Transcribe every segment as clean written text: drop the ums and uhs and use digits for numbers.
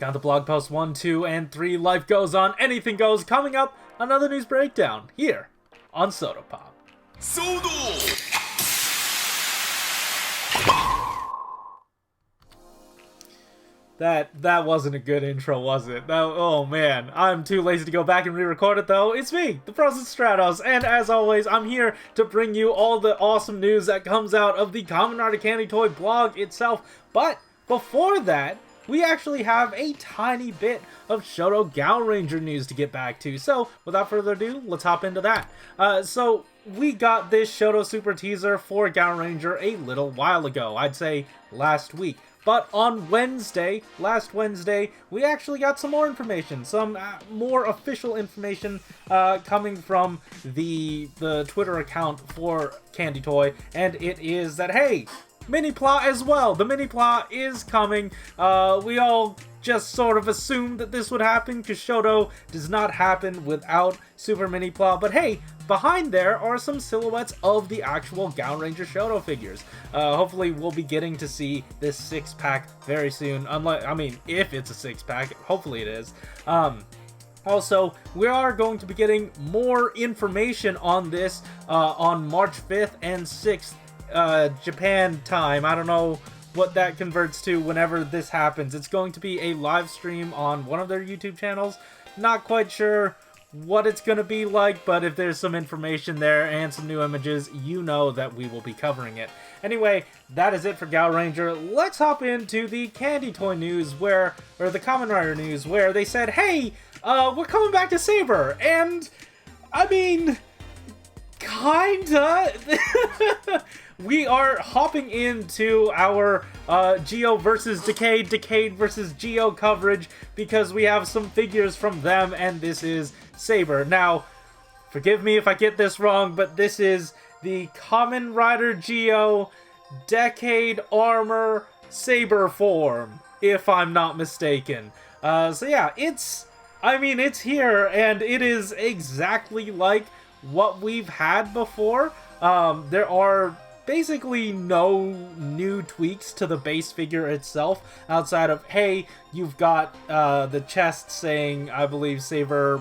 Got the blog post 1, 2, and 3. Life goes on. Anything goes. Coming up, another news breakdown here on Soda Pop. That wasn't a good intro, was it? Oh man, I'm too lazy to go back and re-record it though. It's me, the Frozen Stratos, and as always, I'm here to bring you all the awesome news that comes out of the Kamen Rider Candy Toy blog itself. But before that, we actually have a tiny bit of Shoto Gaoranger news to get back to. So, without further ado, let's hop into that. So, we got this Shoto Super teaser for Gaoranger a little while ago. I'd say last week. But on last Wednesday, we actually got some more information. Some more official information coming from the Twitter account for Candy Toy. And it is that, hey, mini-plot as well. The mini-plot is coming. We all just sort of assumed that this would happen because Shoto does not happen without Super Mini-plot. But hey, behind there are some silhouettes of the actual Gaoranger Shoto figures. Hopefully we'll be getting to see this 6-pack very soon. If it's a 6-pack, hopefully it is. Also, we are going to be getting more information on this on March 5th and 6th. Japan time. I don't know what that converts to whenever this happens. It's going to be a live stream on one of their YouTube channels. Not quite sure what it's going to be like, but if there's some information there and some new images, you know that we will be covering it. Anyway, that is it for Gaoranger. Let's hop into the Candy Toy news or the Kamen Rider news, where they said, hey, we're coming back to Saber, and I mean, kinda. We are hopping into our Geo versus Decade, Decade versus Geo coverage because we have some figures from them, and this is Saber. Now, forgive me if I get this wrong, but this is the Kamen Rider Geo Decade Armor Saber form, if I'm not mistaken. So yeah, it's here, and it is exactly like what we've had before. There are basically no new tweaks to the base figure itself outside of, hey, you've got the chest saying, I believe, Saber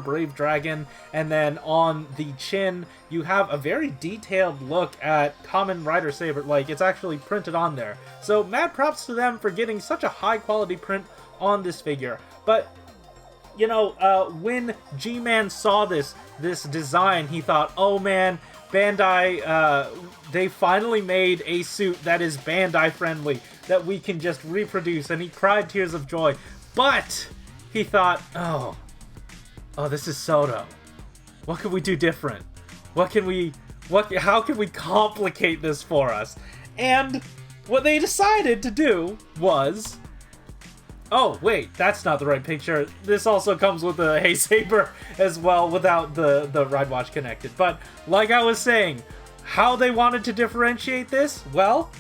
Brave Dragon, and then on the chin you have a very detailed look at Kamen Rider Saber, like it's actually printed on there. So mad props to them for getting such a high quality print on this figure. But you know, when G-Man saw this design, he thought, oh man, Bandai, they finally made a suit that is Bandai friendly, that we can just reproduce, and he cried tears of joy. But he thought, oh, this is Soto. What can we do different? How can we complicate this for us? And what they decided to do was, oh, wait, that's not the right picture. This also comes with the Hey Saber as well, without the Ride Watch connected. But, like I was saying, how they wanted to differentiate this? Well,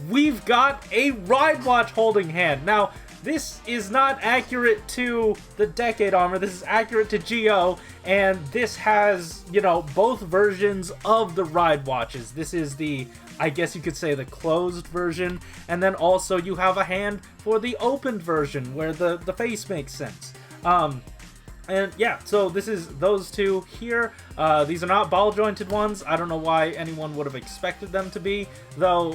we've got a Ride Watch holding hand. Now, this is not accurate to the Decade Armor. This is accurate to Geo, and this has, you know, both versions of the Ride Watches. This is the, I guess you could say, the closed version, and then also you have a hand for the opened version where the face makes sense. And yeah, so this is those two here. These are not ball jointed ones. I don't know why anyone would have expected them to be, though,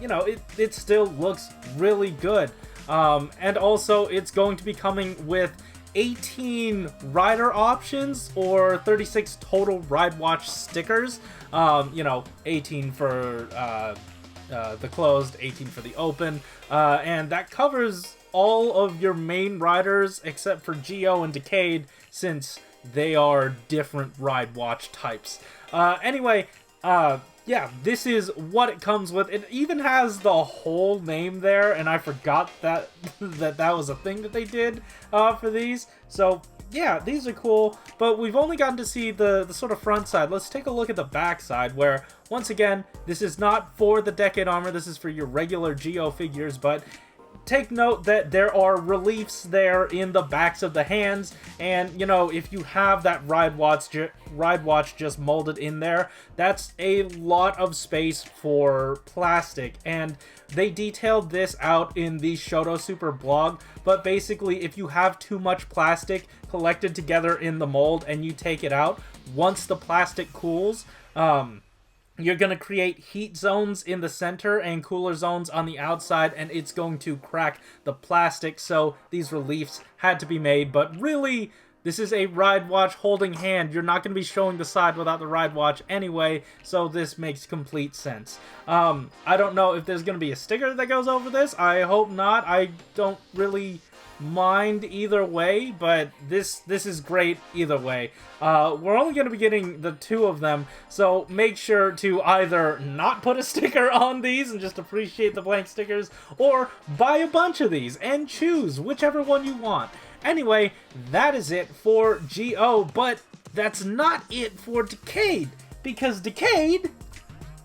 you know, it still looks really good. And also it's going to be coming with 18 rider options or 36 total Ride Watch stickers. You know, 18 for the closed, 18 for the open, and that covers all of your main riders except for Geo and Decade, since they are different Ride Watch types. Anyway, yeah, this is what it comes with. It even has the whole name there, and I forgot that that was a thing that they did for these. So yeah, these are cool, but we've only gotten to see the sort of front side. Let's take a look at the back side, where, once again, this is not for the Decade Armor, this is for your regular Geo figures, but take note that there are reliefs there in the backs of the hands, and, you know, if you have that ride watch just molded in there, that's a lot of space for plastic, and they detailed this out in the Shoto Super blog, but basically, if you have too much plastic collected together in the mold and you take it out, once the plastic cools, you're going to create heat zones in the center and cooler zones on the outside, and it's going to crack the plastic, so these reliefs had to be made. But really, this is a ride watch holding hand. You're not going to be showing the side without the ride watch anyway, so this makes complete sense. I don't know if there's going to be a sticker that goes over this. I hope not. I don't really mind either way, but this is great either way. We're only going to be getting the 2 of them, so make sure to either not put a sticker on these and just appreciate the blank stickers, or buy a bunch of these and choose whichever one you want. Anyway, that is it for GO, but that's not it for Decade, because Decade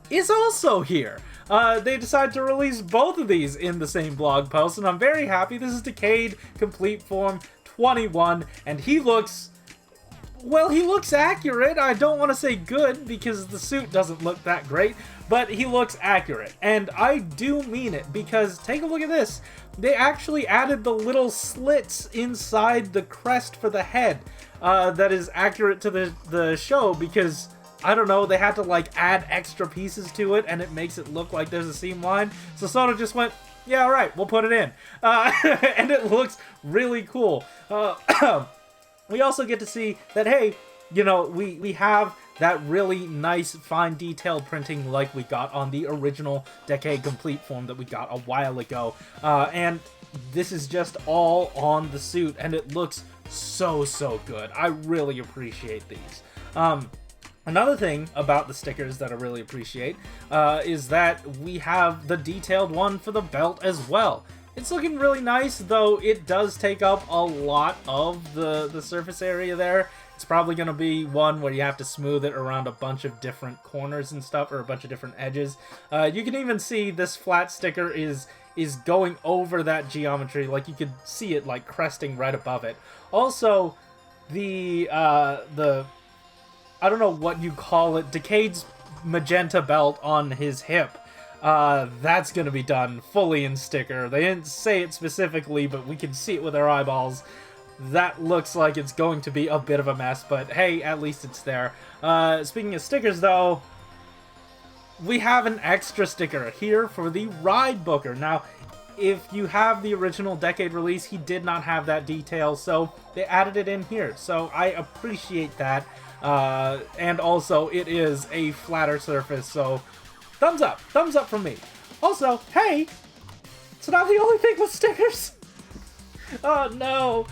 is also here. They decided to release both of these in the same blog post, and I'm very happy. This is Decade Complete Form 21, and he looks... well, he looks accurate. I don't want to say good, because the suit doesn't look that great, but he looks accurate. And I do mean it, because take a look at this. They actually added the little slits inside the crest for the head that is accurate to the show, because... I don't know, they had to like add extra pieces to it, and it makes it look like there's a seam line. So Soto just went, yeah, all right, we'll put it in. And it looks really cool. We also get to see that, hey, you know, we have that really nice, fine, detailed printing like we got on the original Decade Complete form that we got a while ago. And this is just all on the suit, and it looks so good. I really appreciate these. Another thing about the stickers that I really appreciate is that we have the detailed one for the belt as well. It's looking really nice, though it does take up a lot of the surface area there. It's probably going to be one where you have to smooth it around a bunch of different corners and stuff, or a bunch of different edges. You can even see this flat sticker is going over that geometry. Like, you could see it like cresting right above it. Also, the I don't know what you call it, Decade's magenta belt on his hip. That's going to be done fully in sticker. They didn't say it specifically, but we can see it with our eyeballs. That looks like it's going to be a bit of a mess, but hey, at least it's there. Speaking of stickers, though, we have an extra sticker here for the Ride Booker. Now, if you have the original Decade release, he did not have that detail, so they added it in here. So I appreciate that. And also, it is a flatter surface, so thumbs up from me. Also, hey, it's not the only thing with stickers. Oh no,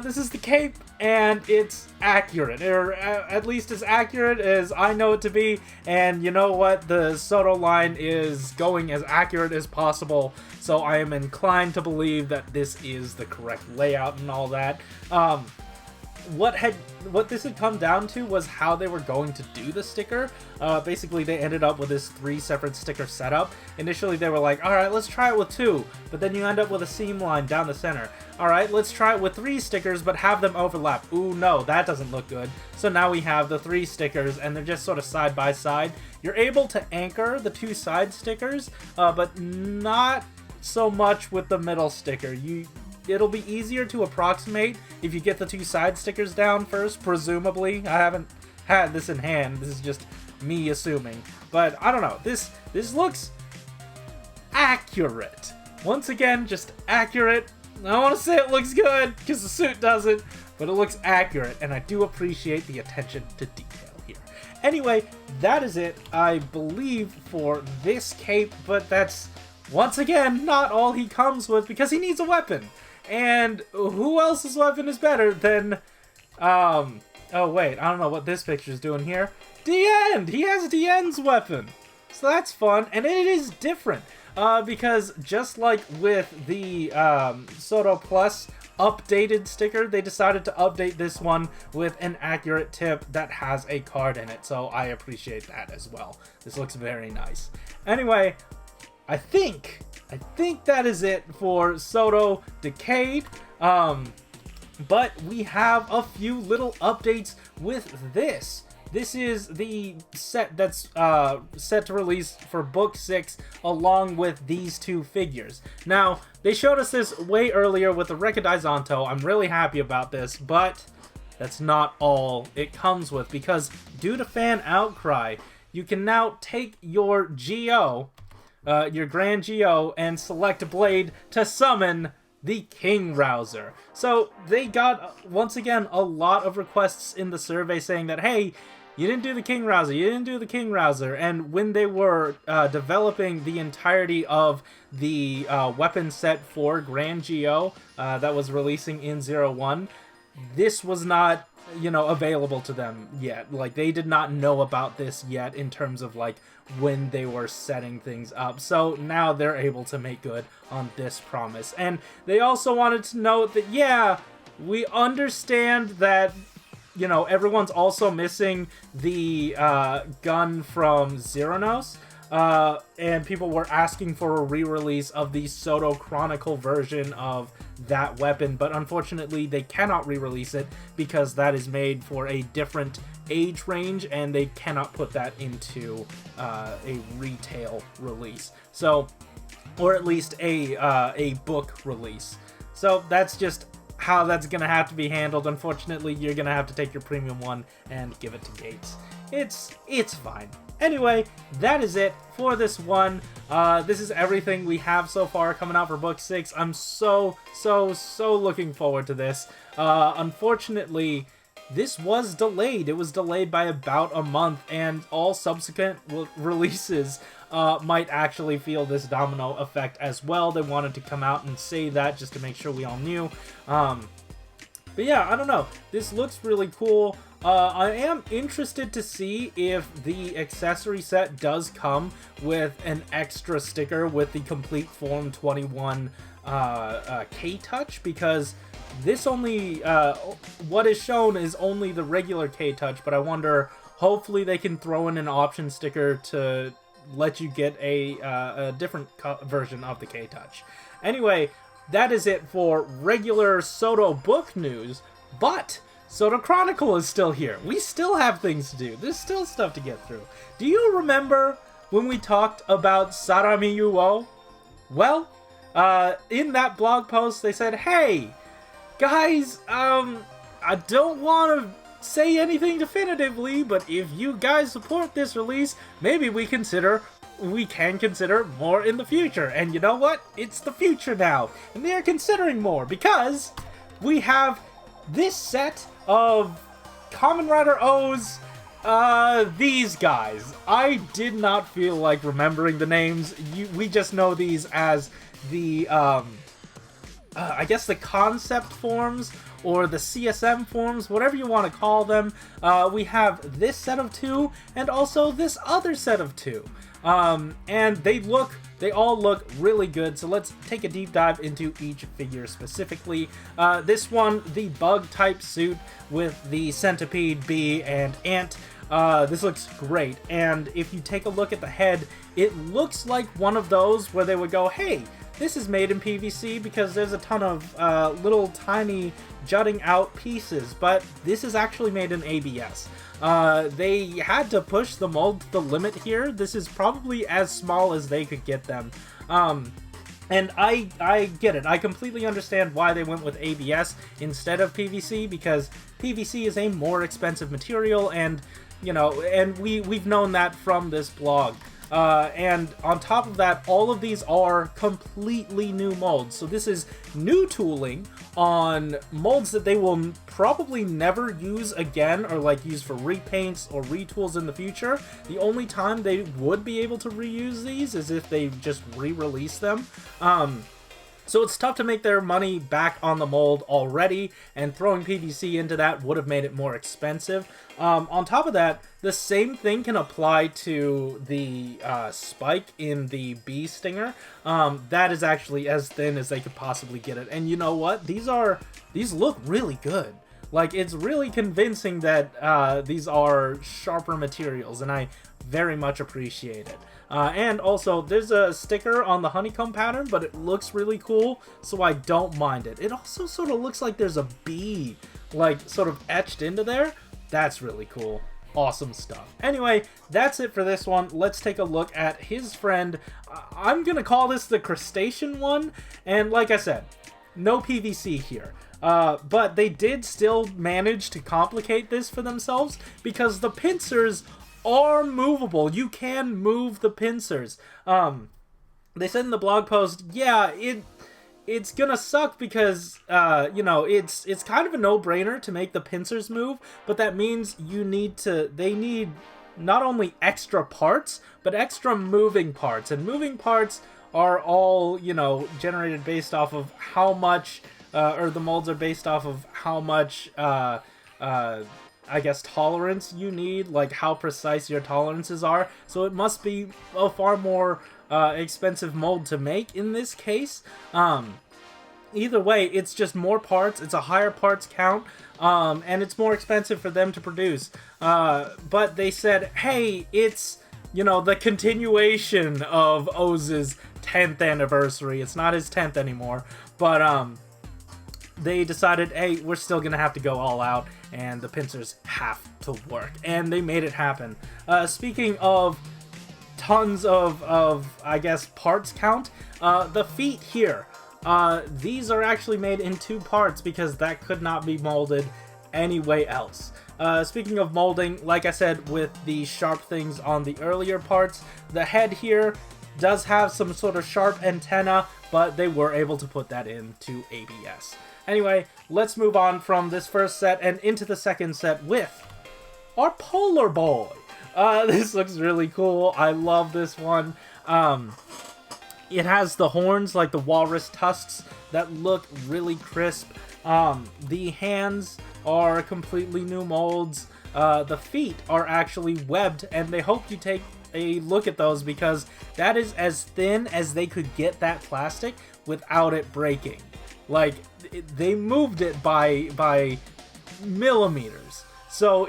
this is the cape, and it's accurate, or at least as accurate as I know it to be, and you know what, the Soto line is going as accurate as possible, so I am inclined to believe that this is the correct layout and all that. What this had come down to was how they were going to do the sticker. Basically, they ended up with this 3 separate sticker setup. Initially, they were like, alright, let's try it with 2, but then you end up with a seam line down the center. Alright, let's try it with 3 stickers, but have them overlap. Ooh, no, that doesn't look good. So now we have the 3 stickers, and they're just sort of side by side. You're able to anchor the 2 side stickers, but not so much with the middle sticker. It'll be easier to approximate if you get the 2 side stickers down first, presumably. I haven't had this in hand. This is just me assuming. But I don't know. This looks accurate. Once again, just accurate. I don't want to say it looks good, because the suit doesn't, but it looks accurate, and I do appreciate the attention to detail here. Anyway, that is it, I believe, for this cape, but that's, once again, not all he comes with, because he needs a weapon. And who else's weapon is better than, oh wait, I don't know what this picture's doing here. DN! He has DN's weapon! So that's fun, and it is different, because just like with the Soto Plus updated sticker, they decided to update this one with an accurate tip that has a card in it, so I appreciate that as well. This looks very nice. Anyway, I think that is it for Shodo Decade. But we have a few little updates with this. This is the set that's set to release for Book 6 along with these two figures. Now, they showed us this way earlier with the Recadizanto. I'm really happy about this, but that's not all it comes with, because due to fan outcry, you can now take your Geo, your Grand Geo, and select a blade to summon the King Rouser. So they got, once again, a lot of requests in the survey saying that, hey, you didn't do the King Rouser, you didn't do the King Rouser. And when they were developing the entirety of the weapon set for Grand Geo that was releasing in 01, this was not, you know, available to them yet. Like, they did not know about this yet in terms of, like, when they were setting things up. So now they're able to make good on this promise. And they also wanted to note that, yeah, we understand that, you know, everyone's also missing the gun from Xeranos. And people were asking for a re-release of the Shodo Chronicle version of that weapon, but unfortunately they cannot re-release it because that is made for a different age range and they cannot put that into a retail release. So, or at least a book release. So that's just how that's gonna have to be handled. Unfortunately, you're gonna have to take your premium one and give it to Gates. It's fine. Anyway, that is it for this one. This is everything we have so far coming out for Book 6. I'm so looking forward to this. Unfortunately, this was delayed. It was delayed by about a month, and all subsequent releases might actually feel this domino effect as well. They wanted to come out and say that just to make sure we all knew. But yeah, I don't know. This looks really cool. I am interested to see if the accessory set does come with an extra sticker with the complete Form 21 K-Touch, because this only, what is shown is only the regular K-Touch, but I wonder, hopefully they can throw in an option sticker to let you get a different version of the K-Touch. Anyway, that is it for regular Shodo book news, but Shodo Chronicle is still here. We still have things to do. There's still stuff to get through. Do you remember when we talked about Sarami Yuo? Well, in that blog post, they said, hey, guys, I don't want to say anything definitively, but if you guys support this release, maybe we can consider more in the future. And you know what? It's the future now. And they're considering more because we have this set of Kamen Rider OOO'S, these guys. I did not feel like remembering the names. We just know these as the, I guess the concept forms or the CSM forms, whatever you want to call them. We have this set of two and also this other set of two. And they all look really good, so let's take a deep dive into each figure specifically. This one, the bug type suit with the centipede, bee, and ant. This looks great, and if you take a look at the head, it looks like one of those where they would go, hey, this is made in PVC because there's a ton of little tiny jutting out pieces, but this is actually made in ABS. They had to push the mold to the limit here. This is probably as small as they could get them. And I get it. I completely understand why they went with ABS instead of PVC, because PVC is a more expensive material, and, you know, and we've known that from this blog. And on top of that, all of these are completely new molds. So this is new tooling on molds that they will probably never use again, or like use for repaints or retools in the future. The only time they would be able to reuse these is if they just re-release them. So it's tough to make their money back on the mold already, and throwing PVC into that would have made it more expensive. On top of that, the same thing can apply to the spike in the bee stinger. That is actually as thin as they could possibly get it. And you know what? These look really good. Like, it's really convincing that these are sharper materials, and I very much appreciate it. And also, there's a sticker on the honeycomb pattern, but it looks really cool, so I don't mind it. It also sort of looks like there's a bee, like, sort of etched into there. That's really cool. Awesome stuff. Anyway, that's it for this one. Let's take a look at his friend. I'm gonna call this the crustacean one, and like I said, no PVC here. But they did still manage to complicate this for themselves, because the pincers are movable. You can move the pincers. They said in the blog post, yeah, it's gonna suck because, you know, it's kind of a no-brainer to make the pincers move, but that means they need not only extra parts, but extra moving parts, and moving parts are all, you know, generated based off of how much, or the molds are based off of how much, I guess, tolerance you need, like how precise your tolerances are. So it must be a far more expensive mold to make in this case. Either way, it's just more parts, it's a higher parts count, and it's more expensive for them to produce. But they said, hey, it's, you know, the continuation of OOO'S 10th anniversary. It's not his 10th anymore, but they decided, hey, we're still gonna have to go all out, and the pincers have to work, and they made it happen. Speaking of tons of I guess, parts count, the feet here, these are actually made in 2 parts because that could not be molded any way else. Speaking of molding, like I said, with the sharp things on the earlier parts, the head here does have some sort of sharp antenna, but they were able to put that into ABS. Anyway, let's move on from this first set and into the second set with our Polar Boy. This looks really cool. I love this one. It has the horns, like the walrus tusks, that look really crisp. The hands are completely new molds. The feet are actually webbed, and they hope you take a look at those because that is as thin as they could get that plastic without it breaking. Like, they moved it by millimeters. So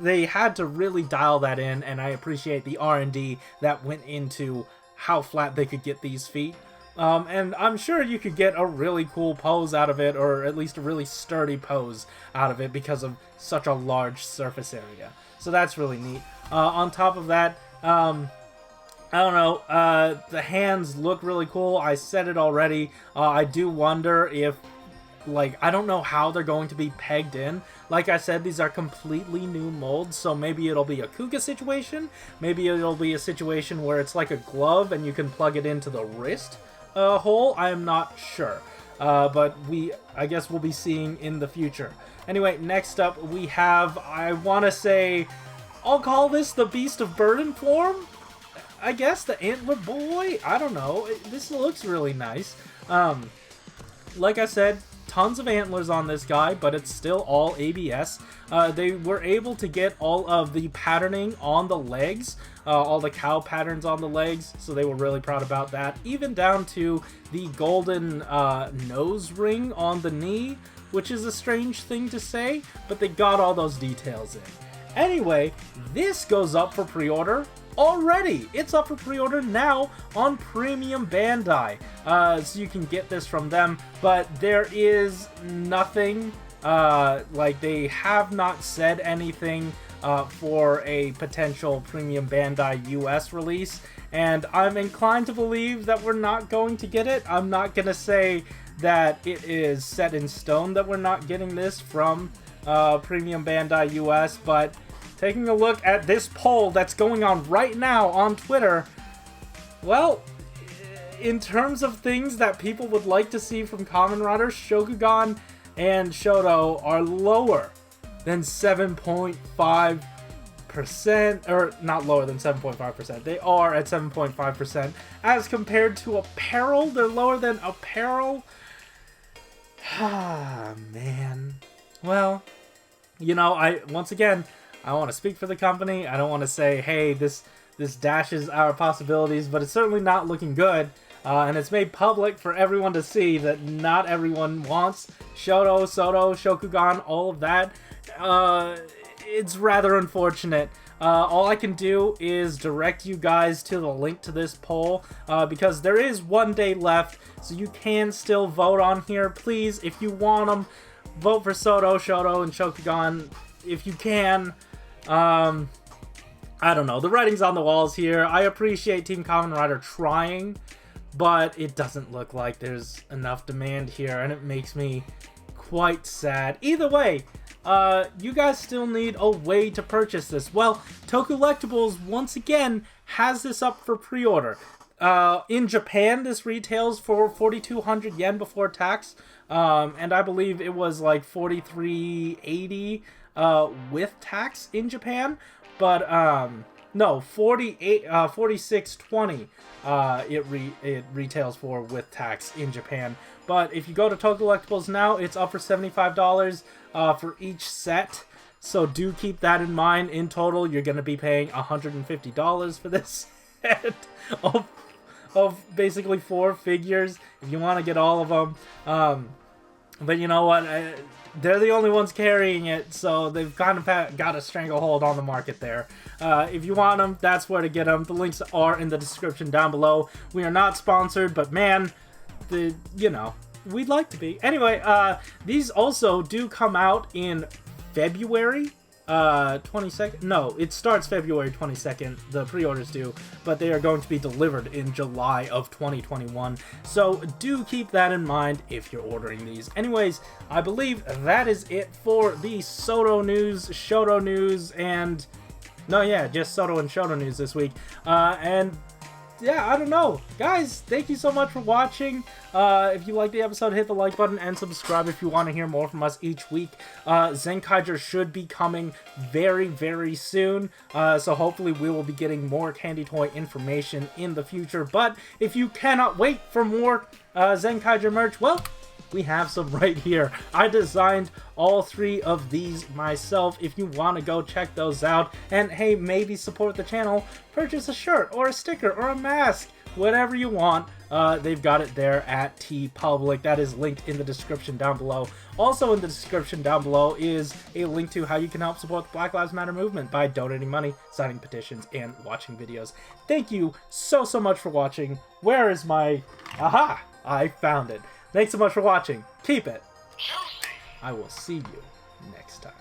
they had to really dial that in, and I appreciate the R&D that went into how flat they could get these feet. And I'm sure you could get a really cool pose out of it, or at least a really sturdy pose out of it because of such a large surface area. So that's really neat. On top of that, I don't know, the hands look really cool. I said it already. I do wonder if, like, I don't know how they're going to be pegged in. Like I said, these are completely new molds, so maybe it'll be a Kuga situation. Maybe it'll be a situation where it's like a glove and you can plug it into the wrist hole. I am not sure. But I guess we'll be seeing in the future. Anyway, next up we have, I want to say, I'll call this the Beast of Burden form? I guess the Antler Boy? I don't know. This looks really nice. Like I said, tons of antlers on this guy, but it's still all ABS. They were able to get all of the patterning on the legs, all the cow patterns on the legs, so they were really proud about that. Even down to the golden nose ring on the knee, which is a strange thing to say, but they got all those details in. Anyway, this goes up for pre-order already. It's up for pre-order now on Premium Bandai, so you can get this from them, but there is nothing, like, they have not said anything for a potential Premium Bandai US release, and I'm inclined to believe that we're not going to get it. I'm not gonna say that it is set in stone that we're not getting this from Premium Bandai US, but taking a look at this poll that's going on right now on Twitter, well, in terms of things that people would like to see from Kamen Rider, Shokugan and Shoto are lower than 7.5%, or not lower than 7.5%. They are at 7.5%. As compared to apparel, they're lower than apparel. Ah, man. Well, you know, once again, I want to speak for the company. I don't want to say, hey, this dashes our possibilities, but it's certainly not looking good. and it's made public for everyone to see that not everyone wants Shoto, Soto, Shokugan, all of that. It's rather unfortunate. All I can do is direct you guys to the link to this poll, because there is 1 day left, so you can still vote on here. Please, if you want them, vote for Soto, Shoto, and Shokugan if you can. I don't know, the writing's on the walls here. I appreciate Team Kamen Rider trying, but it doesn't look like there's enough demand here, and it makes me quite sad. Either way, you guys still need a way to purchase this. Well, Tokulectables once again has this up for pre-order. In Japan, this retails for 4,200 yen before tax, and I believe it was like 4,380 with tax in Japan. But no, 4620 it retails for with tax in Japan. But if you go to Tokulectables now, it's up for $75 for each set. So do keep that in mind. In total, you're going to be paying $150 for this set of basically 4 figures if you want to get all of them. But you know what? They're the only ones carrying it, so they've kind of got a stranglehold on the market there. If you want them, that's where to get them. The links are in the description down below. We are not sponsored, but man, we'd like to be. Anyway, these also do come out in February 22nd. No, it starts February 22nd. The pre-orders do, but they are going to be delivered in July of 2021. So do keep that in mind if you're ordering these. Anyways, I believe that is it for the Soto news, Shoto news, and just Soto and Shoto news this week. And yeah, I don't know. Guys, thank you so much for watching. If you liked the episode, hit the like button and subscribe if you want to hear more from us each week. Zenkaiger should be coming very, very soon. So hopefully we will be getting more Candy Toy information in the future. But if you cannot wait for more Zenkaiger merch, well, we have some right here. I designed all 3 of these myself. If you want to go check those out, and hey, maybe support the channel, purchase a shirt or a sticker or a mask, whatever you want. They've got it there at TeePublic. That is linked in the description down below. Also in the description down below is a link to how you can help support the Black Lives Matter movement by donating money, signing petitions, and watching videos. Thank you so much for watching. Where is my... Aha! I found it. Thanks so much for watching. Keep it. I will see you next time.